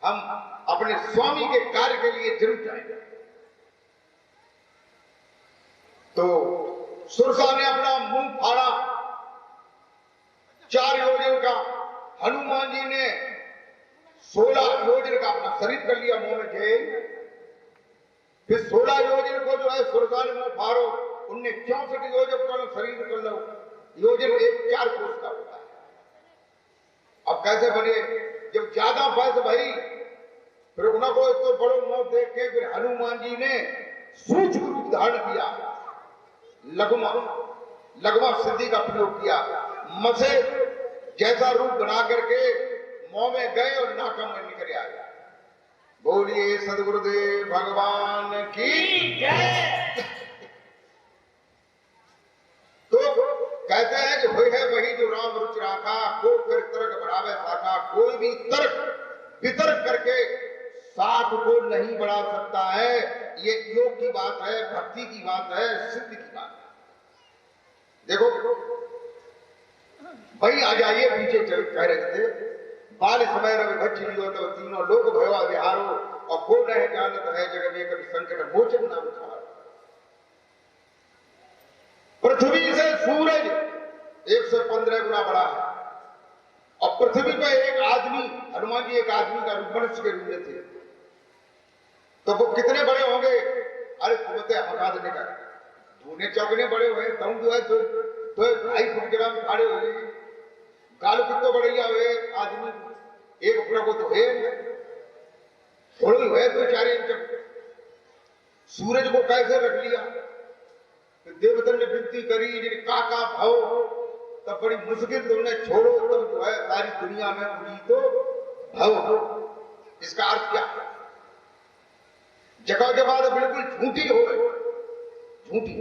हम अपने स्वामी के कार्य के लिए जरूर जाएंगे। तो सुरसा ने अपना मुंह फाड़ा 4 योजन का, हनुमान जी ने 16 योजन का अपना शरीर कर लिया मुंह में जेल। फिर 16 योजन को जो है सुरसा ने मुंह फाड़ो, उनने 64 योजन का शरीर कर लो। योजन 4 कोस का होता है। अब कैसे बने? जब ज्यादा बहस भई, फिर उनको तो बड़ो मौत देख के फिर हनुमान जी ने सूक्ष्म रूप धारण किया, लघुमा सिद्धि का प्रयोग किया। मसे जैसा रूप बना करके मुंह में गए और नाकम में निकल आए। बोलिए सदगुरुदेव भगवान की जय। तो कहते हैं कि वही है वही जो राम रुचि राखा, को फिर तर्क बढ़ावे शाखा। कोई भी तर्क वितर्क करके साख को नहीं बढ़ा सकता है। ये योग की बात है, भक्ति की बात है, सिद्धि की बात है। देखो भाई आ जाइए, पीछे चल कह रहे थे बाल समय रवि भक्ति लियो तो तीनों लोग भयवा विहारो, और को रहे जानत है जगत में कभी संकट मोचन नाम उठारो। पृथ्वी से सूरज 115 गुना बड़ा है, और पृथ्वी पर एक आदमी, हनुमान जी एक आदमी का रूप मनुष्य के रूप में थे, तो वो कितने बड़े होंगे? अरे तुम्हें हका देने का धोने चौकने बड़े हुए, तुम जो है तो 2.5 फुट ग्राम खड़े हुए, गालू कितने बढ़िया हुए आदमी, एक अपना को तो है थोड़ी हुए तो 4 इंच। सूरज को कैसे रख लिया? देवतन ने विनती करी, का भाव, तब बड़ी मुश्किल तुमने छोड़ो, तब जो है सारी दुनिया में उड़ी तो भाव। इसका अर्थ क्या है? जगह जगह बिल्कुल झूठी हो गई, झूठी।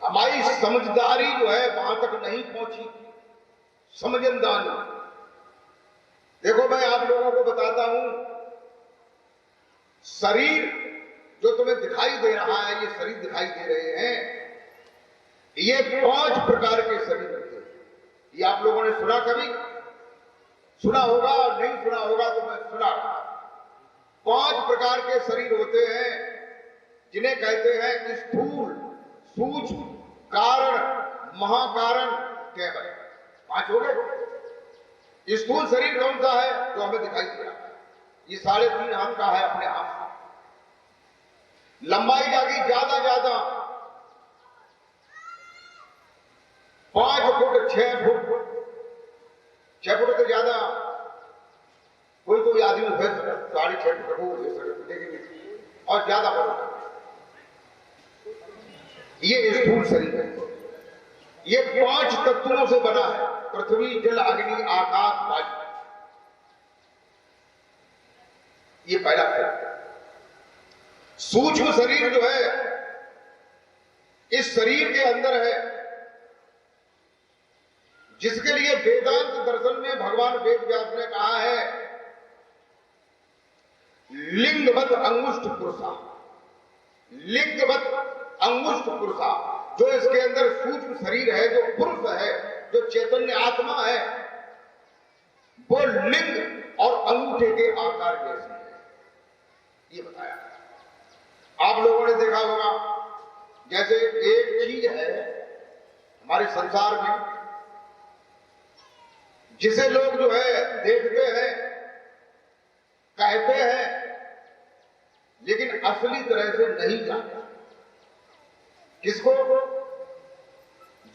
हमारी समझदारी जो है वहां तक नहीं पहुंची, समझदारी। देखो मैं आप लोगों को बताता हूं, शरीर जो तुम्हें दिखाई दे रहा है, ये शरीर दिखाई दे रहे हैं, ये 5 प्रकार के शरीर होते हैं। ये आप लोगों ने सुना, कभी सुना होगा, और नहीं सुना होगा तो मैं सुना। 5 प्रकार के शरीर होते हैं, जिन्हें कहते हैं स्थूल, सूक्ष्म, कारण, महाकारण, केवल। 5 हो गए। स्थूल शरीर कौन सा है? जो हमें दिखाई दे रहा है, ये 3.5 हाथ का है अपने आप। लंबाई जाएगी ज्यादा 5 फुट 6 फुट, 6 फुट तो ज्यादा कोई आदमी है 6.5 फुट हो, लेकिन और ज्यादा बड़ा। ये स्थूल शरीर है। ये 5 तत्वों से बना है, पृथ्वी, जल, अग्नि, आकाश, वायु। ये पहला शरीर। सूक्ष्म शरीर जो है इस शरीर के अंदर है, जिसके लिए वेदांत दर्शन में भगवान वेद व्यास ने कहा है लिंगवत अंगुष्ठ पुरुषा, लिंगवत अंगुष्ठ पुरुषा। जो इसके अंदर सूक्ष्म शरीर है, जो पुरुष है, जो चैतन्य आत्मा है, वो लिंग और अंगूठे के आकार जैसी है, ये बताया। आप लोगों ने देखा होगा, जैसे एक चीज है हमारे संसार में, जिसे लोग जो है देखते हैं, कहते हैं, लेकिन असली तरह से नहीं जानते। किसको?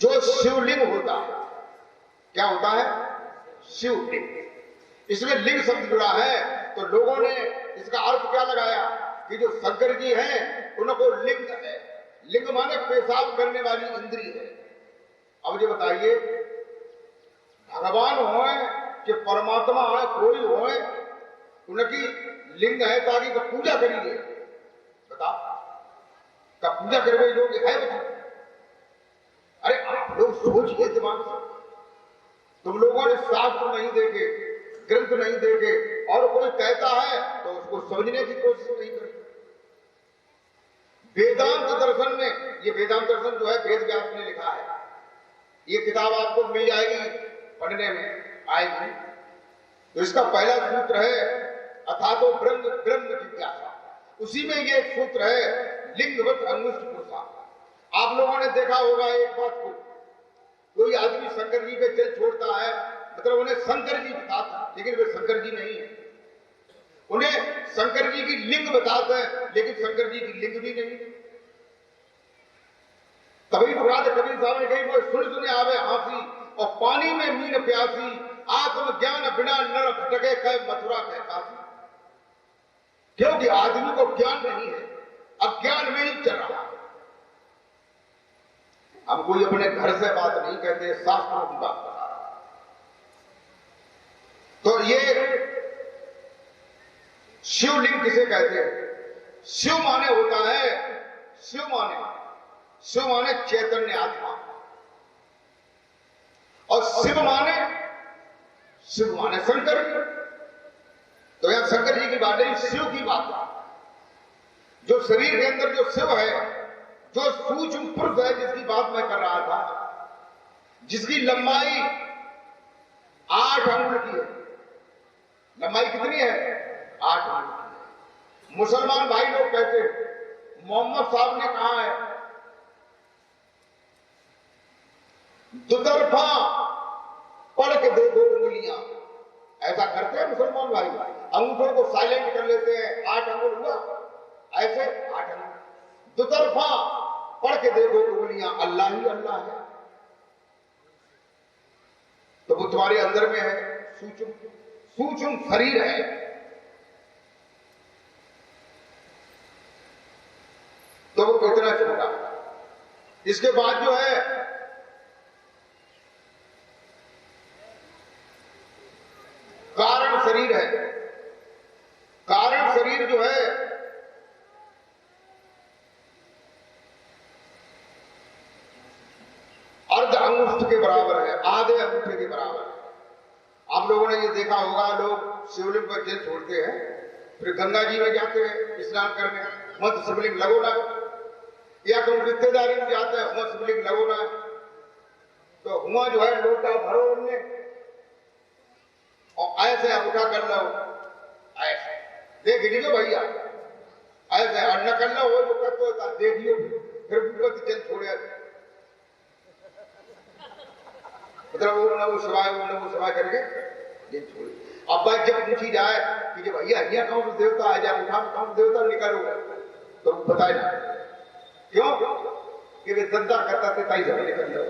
जो शिवलिंग होता है। क्या होता है? शिवलिंग। इसमें लिंग शब्द जुड़ा है, तो लोगों ने इसका अर्थ क्या लगाया कि जो शंकर जी हैं उनको लिंग है। लिंग माने पेशाब करने वाली इंद्री है। अब ये बताइए, भगवान हो कि परमात्मा है, कोई हो, उनकी लिंग है ताकि तो पूजा करिए। बता, का पूजा करवे योग्य है वो? अरे आप लोग सोचिए दिमाग से। तुम लोगों ने शास्त्र नहीं देखे, ग्रंथ नहीं देखे, और कोई कहता है तो उसको समझने की कोशिश नहीं करें। वेदांत दर्शन में, ये वेदांत दर्शन जो है वेद व्यास ने लिखा है, ये किताब आपको मिल जाएगी, पढ़ने में आएगी। तो इसका पहला सूत्र है अथा तो ब्रह्म ब्रह्म जिज्ञासा। उसी में ये एक सूत्र है, लिंगवत अंगुष्ठ पुरुषा। आप लोगों ने देखा होगा एक बात को, कोई आदमी शंकर जी पे जल छोड़ता है, मतलब उन्हें शंकर जी बताते हैं, लेकिन वे शंकर जी नहीं है। उन्हें शंकर जी की लिंग बताते हैं, लेकिन शंकर जी की लिंग भी नहीं। तभी तो राजा कबीर साहब ने कही, वो सुन सुने आवे हंसी और पानी में मीन प्यासी, आत्म ज्ञान बिना नर भटके कह मथुरा कह काशी। क्योंकि आदमी को ज्ञान नहीं है, अज्ञान में ही चल रहा है। हम कोई अपने घर से बात नहीं कहते, शास्त्रों की बात बता रहा। तो ये शिवलिंग किसे कहते हैं? शिव माने होता है, शिव माने चैतन्य आत्मा, और शिव माने शंकर। तो यहां शंकर जी की बात नहीं, शिव की बात है। जो शरीर के अंदर जो शिव है, जो सूक्ष्म पुरुष है, जिसकी बात मैं कर रहा था, जिसकी लंबाई 8 अंगुल की है। लंबाई कितनी है? 8 अंगुल की है। मुसलमान भाई लोग कहते हैं, मोहम्मद साहब ने कहा है, दुतरफा पढ़ के देखो उंगलियां। ऐसा करते हैं मुसलमान भाई, अंगूठों को साइलेंट कर लेते हैं। 8 अंगुल हुआ, ऐसे 8 अंगुल। दुतरफा पढ़ के देखो उंगलियां, अल्लाह ही अल्लाह है। तो वो तुम्हारे अंदर में है, सूक्ष्म शरीर है। तो वो कितना छोटा। इसके बाद जो है कारण शरीर है। कारण शरीर जो है अर्ध अंगुष्ठ के बराबर है, आधे अंगूठे के बराबर है। आप लोगों ने ये देखा होगा, लोग शिवलिंग पर जल छोड़ते हैं, फिर गंगा जी में जाते हैं स्नान करने, मत शिवलिंग लगो ना, या तुम रिश्तेदारी में जाते हैं, मत शिवलिंग लगो ना। तो हुआ जो है लोटा भरो उनने और ऐसे अंगूठा कर लो, ऐसे देख लीजिए भैया, ऐसे अन्न कर लो, वो जो करते होता देखियो, फिर ऊपर जल छोड़े, मतलब वो शिवाय करके जल छोड़े। अब बात जब पूछी जाए कि भैया यहाँ कौन सा देवता है, जाए उठा कौन सा देवता निकालो, तो बताए ना क्यों कि वे दंता करता थे, ताई जब निकल जाओ,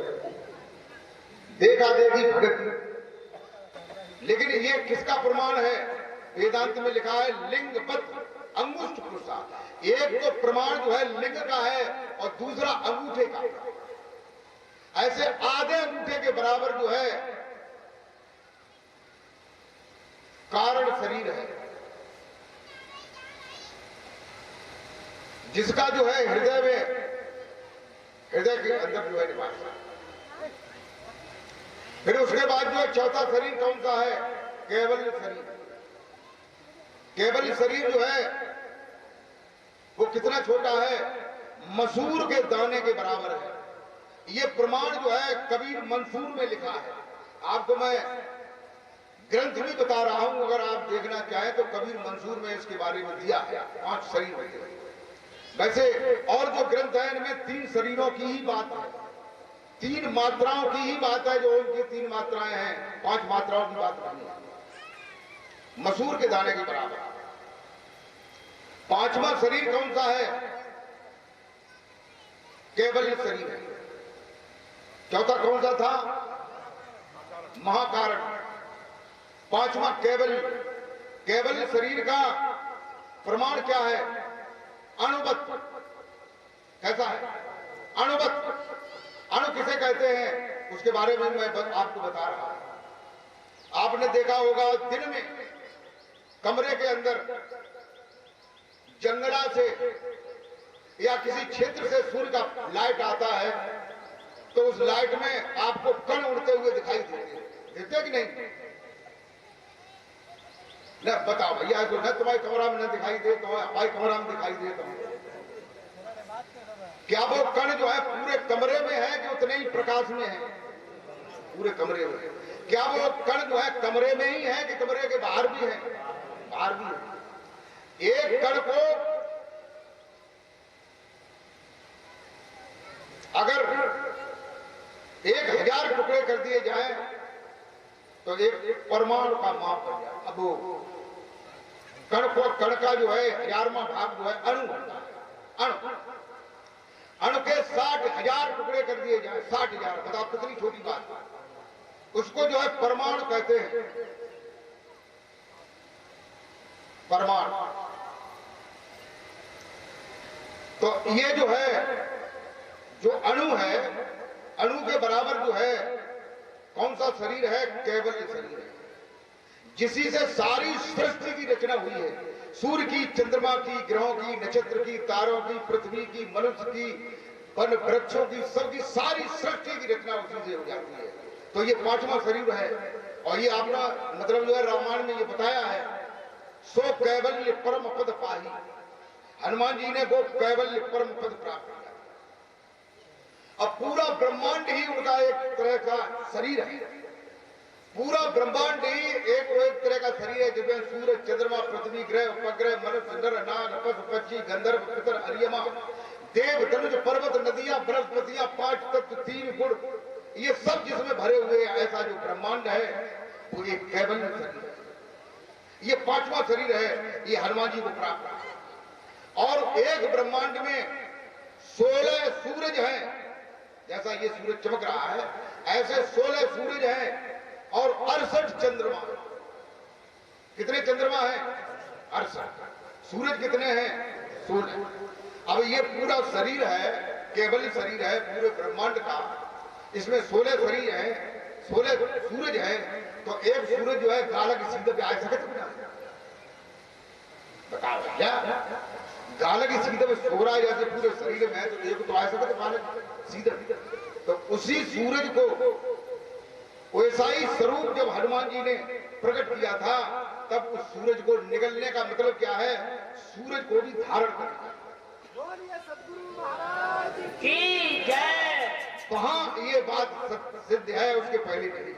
देखा देखी भगत। लेकिन ये किसका प्रमाण है? वेदांत में लिखा है लिंगवत अंगुष्ठ पुरुषा। एक तो प्रमाण जो है लिंग का है और दूसरा अंगूठे का। ऐसे आधे अंगूठे के बराबर जो है कारण शरीर है, जिसका जो है हृदय के अंदर जो है निवास है। फिर उसके बाद जो है चौथा शरीर कौन सा है? केवल शरीर। केवल शरीर जो है वो कितना छोटा है? मसूर के दाने के बराबर है। ये प्रमाण जो है कबीर मंसूर में लिखा है। आपको मैं ग्रंथ भी बता रहा हूं, अगर आप देखना चाहें तो कबीर मंसूर में इसके बारे में दिया है, 5 शरीर में। वैसे और जो ग्रंथ है इनमें 3 शरीरों की ही बात है, 3 मात्राओं की ही बात है। जो उनकी 3 मात्राएं हैं, 5 मात्राओं की बात नहीं है। मसूर के दाने के बराबर। 5वां शरीर कौन सा है? केवल शरीर है। चौथा कौन सा था? महाकारण। 5वां केवल शरीर का प्रमाण क्या है? अणुवत। कैसा है? अणुवत। अणु किसे कहते हैं उसके बारे में मैं आपको बता रहा हूं। आपने देखा होगा दिन में कमरे के अंदर जंगला से या किसी क्षेत्र से सूर्य का लाइट आता है, तो उस लाइट में आपको कण उड़ते हुए दिखाई देते कि नहीं? न बताओ भैया, तो न तुम्हारे कमरा में न दिखाई दे, तो हमारे कमरा में दिखाई दे। तो क्या वो कण जो है पूरे कमरे में है कि उतने ही प्रकाश में है? पूरे कमरे में। क्या वो कण जो है कमरे में ही है कि कमरे के बाहर भी है? बाहर भी है। एक कण को अगर 1000 टुकड़े कर दिए जाए तो एक परमाणु का माप बन जाए। अब वो कण का जो है 1000वां भाग जो है अणु होता है। अणु के 60,000 टुकड़े कर दिए जाए, 60,000, बताओ कितनी छोटी बात है। उसको जो है परमाणु कहते हैं, परमाणु। तो ये जो है, जो अणु है, अणु के बराबर जो है कौन सा शरीर है? कैवल्य शरीर है, जिसी से सारी सृष्टि की रचना हुई है। सूर्य की, चंद्रमा की, ग्रहों की, नक्षत्र की, तारों की, पृथ्वी की, मनुष्य की, वन वृक्षों की, सबकी सारी सृष्टि की रचना उसी से हो जाती है। तो ये 5वां शरीर है। और ये आपका मतलब जो है रामायण में ये बताया है, सो कैवल्य परम पद पाही। हनुमान जी ने वो कैवल्य परम पद प्राप्त किया। अब पूरा ब्रह्मांड ही उनका एक तरह का शरीर है। पूरा ब्रह्मांड ही एक तरह का शरीर है, जिसमें सूर्य, चंद्रमा, पृथ्वी, ग्रह, उपग्रह, मनुष्य, नर, नाग, पशु, पक्षी, गंधर्व, पितर, अर्यमा, देव, धनुष, पर्वत, नदियां, बृहस्पतियां, 5 तत्व, 3 गुण, ये सब जिसमें भरे हुए ऐसा जो ब्रह्मांड है वो एक कैवल्य शरीर है। ये 5वां शरीर है, ये हनुमान जी को प्राप्त है। और एक ब्रह्मांड में 16 सूरज हैं। जैसा ये सूरज चमक रहा है, ऐसे 16 सूरज हैं और 68 चंद्रमा। कितने चंद्रमा हैं? 68। सूरज कितने हैं? 16। अब ये पूरा शरीर है, केवल शरीर है पूरे ब्रह्मांड का। इसमें 16 शरीर है, 16 सूरज है। तो एक सूरज जो है गालक सीधे पे आ सकता, बताओ क्या? गालक सीधे में सो रहा है जैसे पूरे शरीर में है, तो एक तो आ सकता गालक सीधे। तो उसी सूरज को वैसा ही स्वरूप जब हनुमान जी ने प्रकट किया था, तब उस सूरज को निगलने का मतलब क्या है? सूरज को भी धारण करना। सद्गुरु महाराज की जय। वहां ये बात सिद्ध है, उसके पहले नहीं।